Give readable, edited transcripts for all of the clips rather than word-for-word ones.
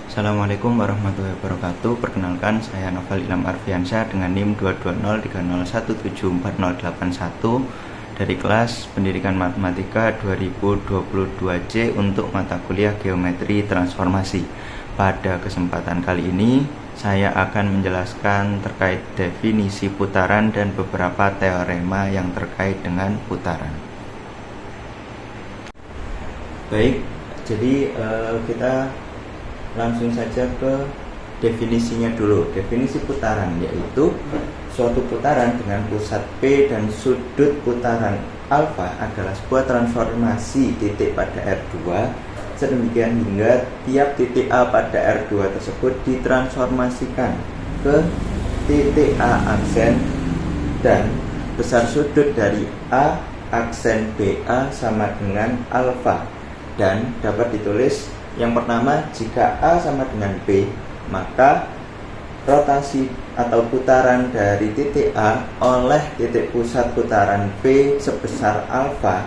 Assalamualaikum warahmatullahi wabarakatuh. Perkenalkan, saya Novel Ilham Arfiansyah dengan NIM 22030174081 dari kelas Pendidikan Matematika 2022C untuk mata kuliah Geometri Transformasi. Pada kesempatan kali ini, saya akan menjelaskan terkait definisi putaran dan beberapa teorema yang terkait dengan putaran. Baik, jadi kita langsung saja ke definisinya dulu. Definisi putaran yaitu suatu putaran dengan pusat P dan sudut putaran alfa adalah sebuah transformasi titik pada R2 sedemikian hingga tiap titik A pada R2 tersebut ditransformasikan ke titik A aksen dan besar sudut dari A aksen BA sama dengan alfa, dan dapat ditulis yang pertama, jika A sama dengan B, maka rotasi atau putaran dari titik A oleh titik pusat putaran B sebesar alfa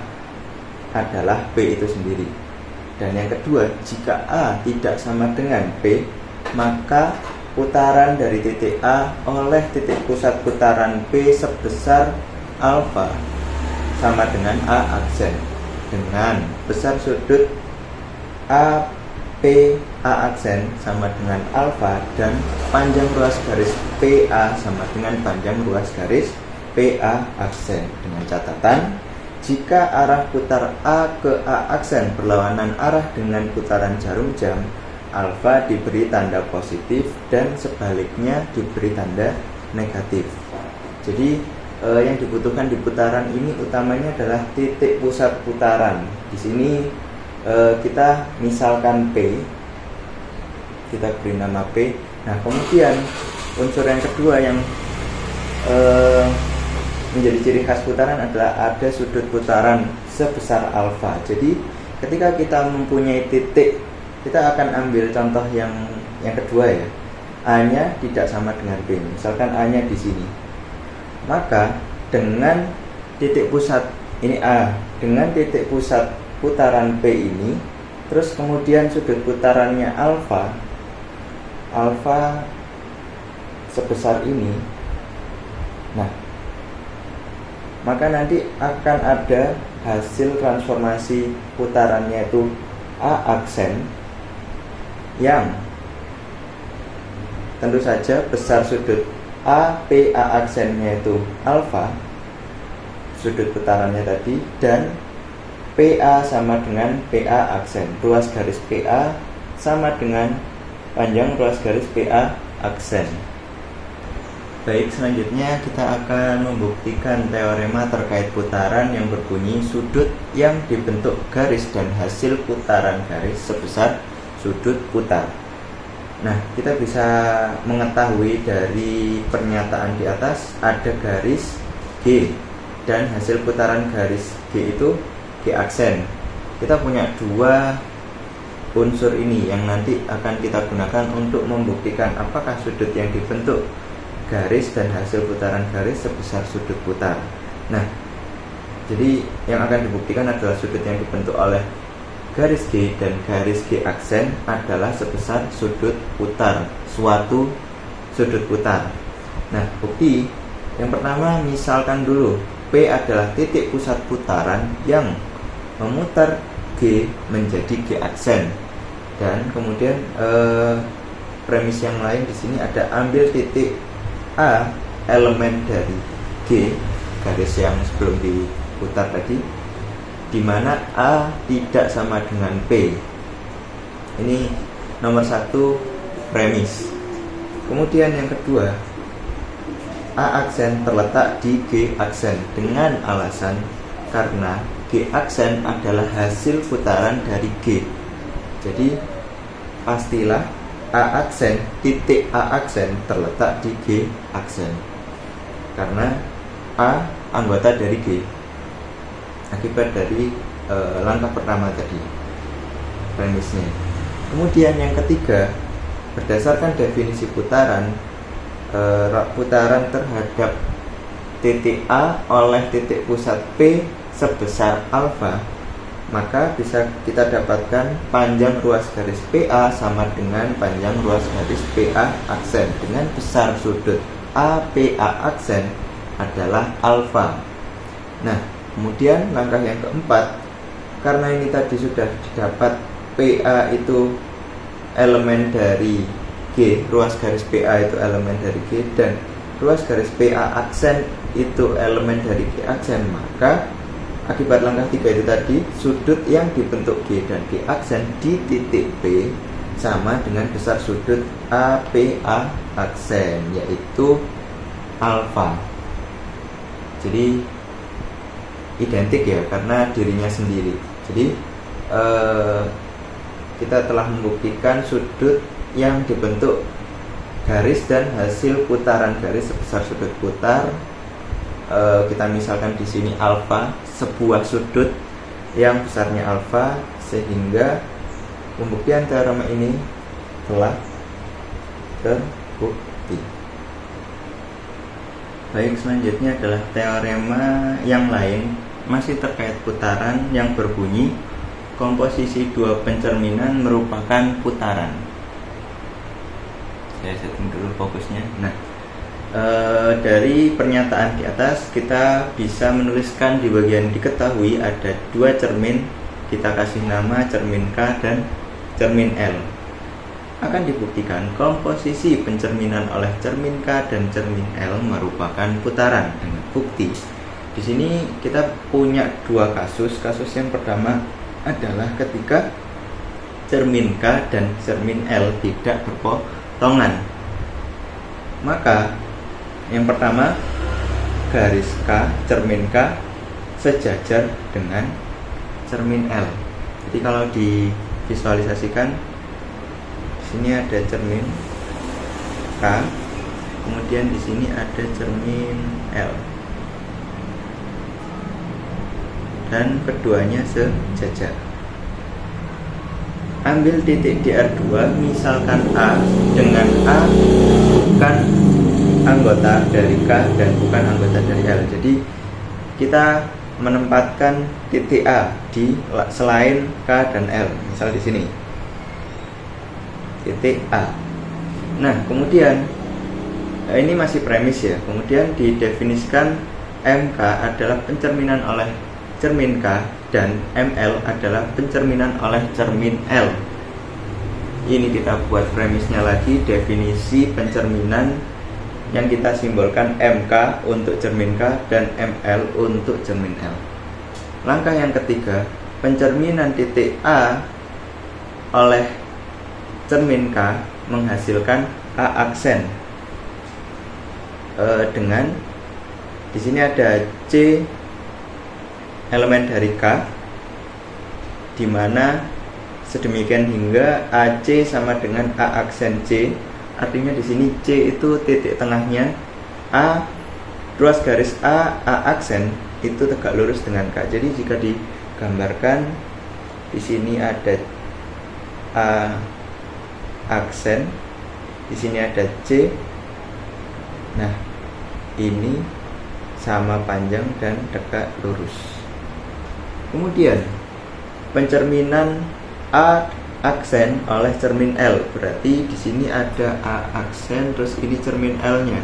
adalah B itu sendiri. Dan yang kedua, jika A tidak sama dengan B, maka putaran dari titik A oleh titik pusat putaran B sebesar alfa sama dengan A aksen dengan besar sudut A P A aksen sama dengan alfa dan panjang ruas garis PA sama dengan panjang ruas garis PA aksen, dengan catatan jika arah putar A ke A aksen berlawanan arah dengan putaran jarum jam, alfa diberi tanda positif dan sebaliknya diberi tanda negatif. Jadi yang dibutuhkan di putaran ini utamanya adalah titik pusat putaran. Di sini kita misalkan P, kita beri nama P. Nah, kemudian unsur yang kedua yang menjadi ciri khas putaran adalah ada sudut putaran sebesar alfa. Jadi ketika kita mempunyai titik, kita akan ambil contoh yang kedua ya. A-nya tidak sama dengan B. Misalkan A-nya di sini. Maka dengan titik pusat ini A, dengan titik pusat putaran P ini, terus kemudian sudut putarannya alfa sebesar ini. Nah, maka nanti akan ada hasil transformasi putarannya itu A aksen yang tentu saja besar sudut A P A aksennya itu alfa, sudut putarannya tadi, dan PA sama dengan PA aksen, ruas garis PA sama dengan panjang ruas garis PA aksen. Baik, selanjutnya kita akan membuktikan teorema terkait putaran yang berbunyi sudut yang dibentuk garis dan hasil putaran garis sebesar sudut putar. Nah, kita bisa mengetahui dari pernyataan di atas ada garis G dan hasil putaran garis G itu G aksen. Kita punya dua unsur ini yang nanti akan kita gunakan untuk membuktikan apakah sudut yang dibentuk garis dan hasil putaran garis sebesar sudut putar. Nah, jadi yang akan dibuktikan adalah sudut yang dibentuk oleh garis G dan garis G aksen adalah sebesar sudut putar, suatu sudut putar. Nah, bukti yang pertama, misalkan dulu P adalah titik pusat putaran yang memutar G menjadi G aksen, dan kemudian premis yang lain di sini ada ambil titik A elemen dari G, garis yang sebelum diputar tadi, di mana A tidak sama dengan P. Ini nomor satu premis. Kemudian yang kedua, A aksen terletak di G aksen dengan alasan karena G aksen adalah hasil putaran dari G. Jadi pastilah A aksen, titik A aksen terletak di G aksen karena A anggota dari G akibat dari langkah pertama tadi, premisnya. Kemudian yang ketiga, berdasarkan definisi putaran, putaran terhadap titik A oleh titik pusat P sebesar alfa, maka bisa kita dapatkan panjang ruas garis PA sama dengan panjang ruas garis PA aksen dengan besar sudut APA aksen adalah alfa. Nah, kemudian langkah yang keempat, karena ini tadi sudah didapat PA itu elemen dari G, ruas garis PA itu elemen dari G, dan ruas garis PA aksen itu elemen dari G aksen, maka akibat langkah 3 itu tadi, sudut yang dibentuk G dan G aksen di titik P sama dengan besar sudut APA aksen, yaitu alfa. Jadi identik ya, karena dirinya sendiri. Jadi kita telah membuktikan sudut yang dibentuk garis dan hasil putaran garis sebesar sudut putar. Kita misalkan di sini alfa, sebuah sudut yang besarnya alfa, sehingga pembuktian teorema ini telah terbukti. Baik, selanjutnya adalah teorema yang lain, masih terkait putaran, yang berbunyi komposisi dua pencerminan merupakan putaran. Saya setting dulu fokusnya. Nah, dari pernyataan di atas kita bisa menuliskan di bagian diketahui ada dua cermin, kita kasih nama cermin K dan cermin L. Akan dibuktikan komposisi pencerminan oleh cermin K dan cermin L merupakan putaran dengan bukti. Di sini kita punya dua kasus. Kasus yang pertama adalah ketika cermin K dan cermin L tidak berpotongan. Maka yang pertama, garis K, cermin K sejajar dengan cermin L. Jadi kalau divisualisasikan, di sini ada cermin K, kemudian di sini ada cermin L, dan keduanya sejajar. Ambil titik DR2, misalkan A dengan A bukan anggota dari K dan bukan anggota dari L. Jadi kita menempatkan titik A di selain K dan L. Misal di sini titik A. Nah, kemudian ini masih premis ya. Kemudian didefinisikan MK adalah pencerminan oleh cermin K dan ML adalah pencerminan oleh cermin L. Ini kita buat premisnya lagi, definisi pencerminan yang kita simbolkan MK untuk cermin K dan ML untuk cermin L. Langkah yang ketiga, pencerminan titik A oleh cermin K menghasilkan A aksen dengan di sini ada C elemen dari K, di mana sedemikian hingga AC sama dengan A aksen C. Artinya di sini C itu titik tengahnya, A ruas garis A aksen itu tegak lurus dengan K. Jadi jika digambarkan di sini ada A aksen, di sini ada C. Nah, ini sama panjang dan tegak lurus. Kemudian pencerminan A aksen oleh cermin L, berarti di sini ada A aksen, terus ini cermin L-nya.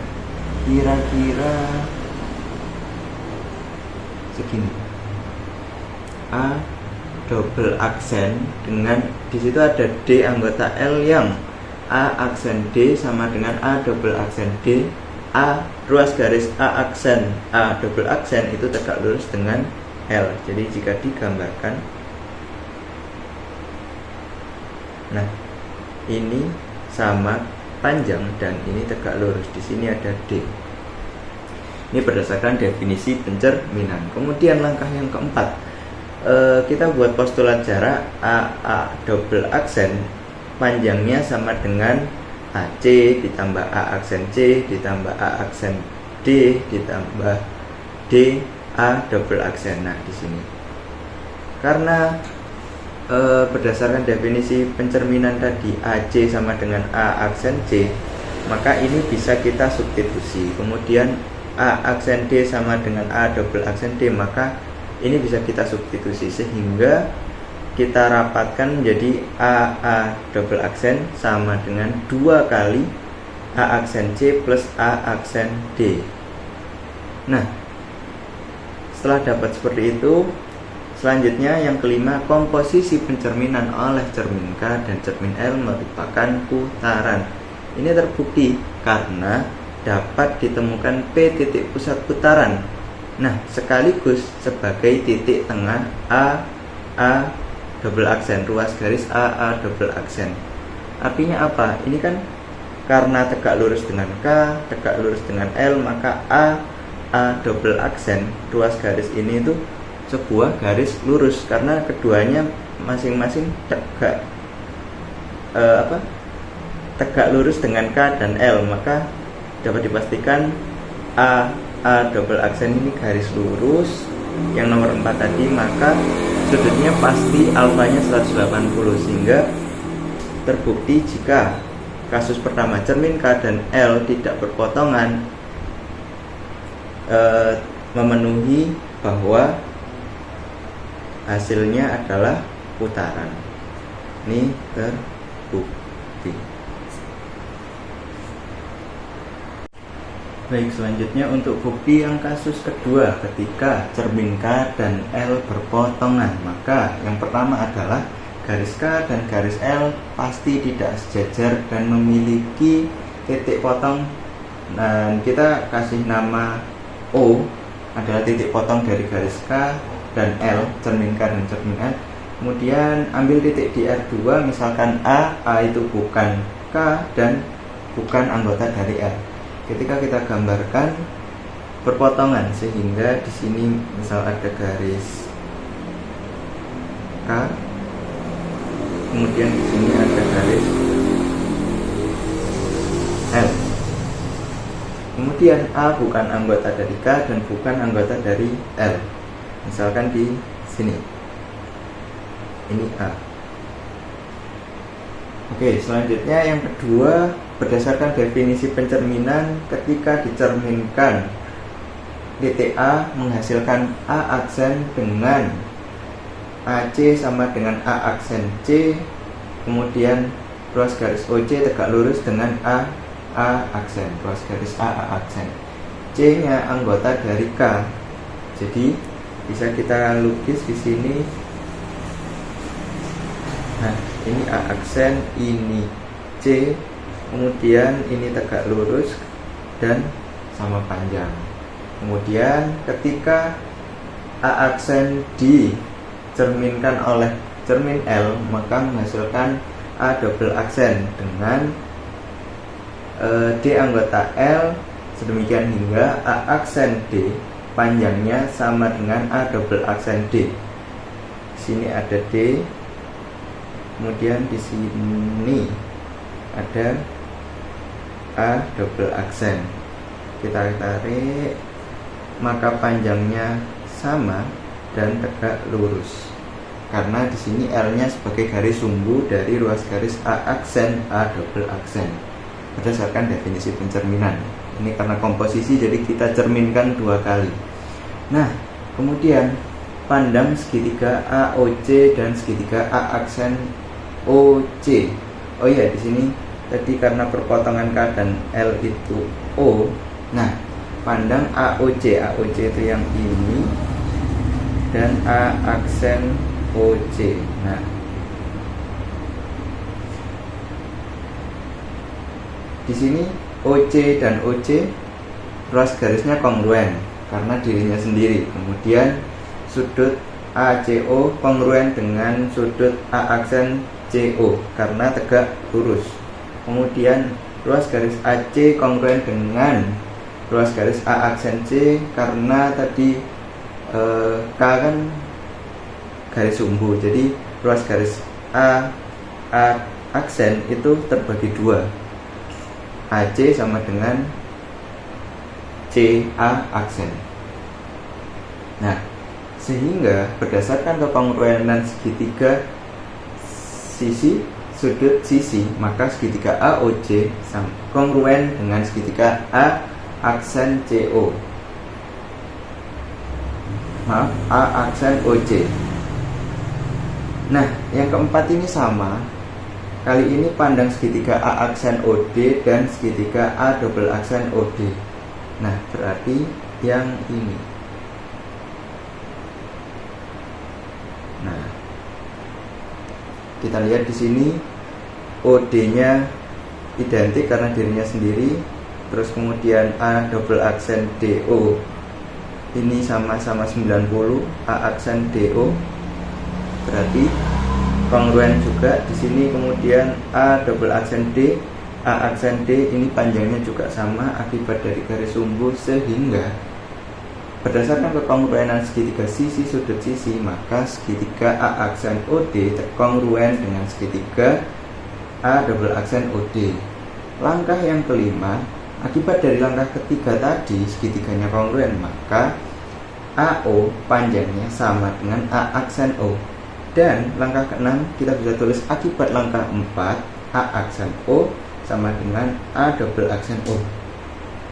Kira-kira segini. A double aksen dengan di situ ada D anggota L yang A aksen D sama dengan A double aksen D. A ruas garis A aksen A double aksen itu tegak lurus dengan L. Jadi jika digambarkan, nah ini sama panjang dan ini tegak lurus. Di sini ada D. Ini berdasarkan definisi pencerminan. Kemudian langkah yang keempat, kita buat postulat jarak A double aksen panjangnya sama dengan AC ditambah A aksen C ditambah A aksen D ditambah D A double aksen. Nah, di sini karena berdasarkan definisi pencerminan tadi AC sama dengan A aksen C, maka ini bisa kita substitusi. Kemudian A aksen D sama dengan A double aksen D, maka Ini bisa kita substitusi sehingga kita rapatkan menjadi AA double aksen sama dengan 2 kali A aksen C plus A aksen D. Nah, setelah dapat seperti itu, selanjutnya yang kelima, komposisi pencerminan oleh cermin K dan cermin L merupakan putaran. Ini terbukti karena dapat ditemukan P titik pusat putaran. Nah, sekaligus sebagai titik tengah A double aksen, ruas garis A double aksen. Artinya apa? Ini kan karena tegak lurus dengan K, tegak lurus dengan L, maka A double aksen, ruas garis ini itu sebuah garis lurus karena keduanya masing-masing tegak tegak lurus dengan K dan L, maka dapat dipastikan A double aksen ini garis lurus yang nomor 4 tadi, maka sudutnya pasti alfanya 180, sehingga terbukti jika kasus pertama cermin K dan L tidak berpotongan, memenuhi bahwa hasilnya adalah putaran. Ini terbukti. Baik, selanjutnya untuk bukti yang kasus kedua ketika cermin K dan L berpotongan, maka yang pertama adalah garis K dan garis L pasti tidak sejajar dan memiliki titik potong, dan kita kasih nama O adalah titik potong dari garis K dan L, cermin K dan cermin L. Kemudian ambil titik di R2, misalkan A itu bukan K dan bukan anggota dari L. Ketika kita gambarkan berpotongan, sehingga di sini misal ada garis K, kemudian di sini ada garis L. Kemudian A bukan anggota dari K dan bukan anggota dari L. Misalkan di sini. Ini A. Oke, selanjutnya yang kedua, berdasarkan definisi pencerminan, ketika dicerminkan titik A menghasilkan A aksen dengan AC sama dengan A aksen C, kemudian ruas garis OC tegak lurus dengan A aksen, ruas garis A aksen. C nya anggota dari K, jadi bisa kita lukis di sini. Nah, ini A aksen, ini C, kemudian ini tegak lurus dan sama panjang. Kemudian ketika A aksen dicerminkan oleh cermin L, maka menghasilkan A double aksen dengan D anggota L, sedemikian hingga A aksen D panjangnya sama dengan A double aksen D. Di sini ada D, kemudian di sini ada A double aksen. Kita tarik, maka panjangnya sama dan tegak lurus. Karena di sini L-nya sebagai garis sumbu dari ruas garis A aksen A double aksen berdasarkan definisi pencerminan. Ini karena komposisi, jadi kita cerminkan 2 kali. Nah, kemudian pandang segitiga AOC dan segitiga A aksen OC. Oh iya, di sini tadi karena perpotongan K dan L itu O. Nah, pandang AOC. AOC itu yang ini dan A aksen OC. Nah, di sini OC dan OC ruas garisnya kongruen karena dirinya sendiri. Kemudian sudut ACO kongruen dengan sudut A aksen CO karena tegak lurus. Kemudian ruas garis AC kongruen dengan ruas garis A aksen C karena tadi K kan garis sumbu, jadi ruas garis A aksen itu terbagi 2, AC sama dengan CA aksen. Nah, sehingga berdasarkan kekongruenan segitiga sisi sudut sisi, maka segitiga AOC kongruen dengan segitiga A aksen CO. A aksen OJ. Nah, yang keempat ini sama. Kali ini pandang segitiga A aksen OD dan segitiga A double aksen OD. Nah, berarti yang ini. Nah, kita lihat di sini OD-nya identik karena dirinya sendiri. Terus kemudian A double aksen DO ini sama-sama 90, A aksen DO berarti kongruen juga di sini. Kemudian A double aksen D, A aksen D ini panjangnya juga sama akibat dari garis sumbu, sehingga berdasarkan kekongruenan segitiga sisi sudut sisi, maka segitiga A aksen OD kongruen dengan segitiga A double aksen OD. Langkah yang kelima, akibat dari langkah ketiga tadi segitiganya kongruen, maka AO panjangnya sama dengan A aksen O. Dan langkah keenam kita bisa tulis akibat langkah 4 A aksen O sama dengan A double aksen O.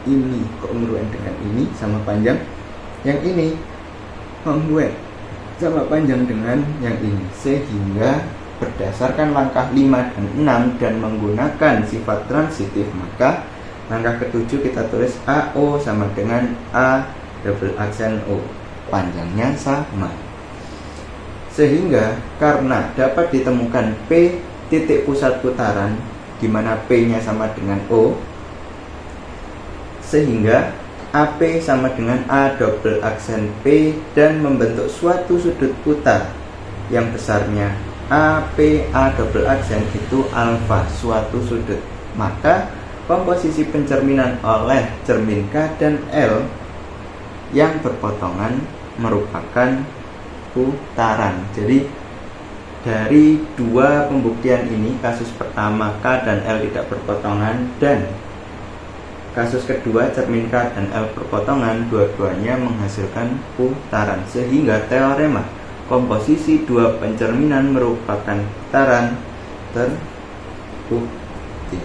Ini kongruen dengan ini sama panjang. Yang ini kongruen sama panjang dengan yang ini, sehingga berdasarkan langkah 5 dan 6 dan menggunakan sifat transitif, maka langkah ketujuh kita tulis AO sama dengan A double aksen O, panjangnya sama. Sehingga karena dapat ditemukan P titik pusat putaran, di mana P-nya sama dengan O, sehingga AP sama dengan A double aksen P dan membentuk suatu sudut putar yang besarnya AP A double aksen itu alfa, suatu sudut. Maka komposisi pencerminan oleh cermin K dan L yang berpotongan merupakan putaran. Jadi dari dua pembuktian ini, kasus pertama K dan L tidak berpotongan dan kasus kedua cermin K dan L berpotongan, dua-duanya menghasilkan putaran, sehingga teorema komposisi dua pencerminan merupakan putaran terbukti.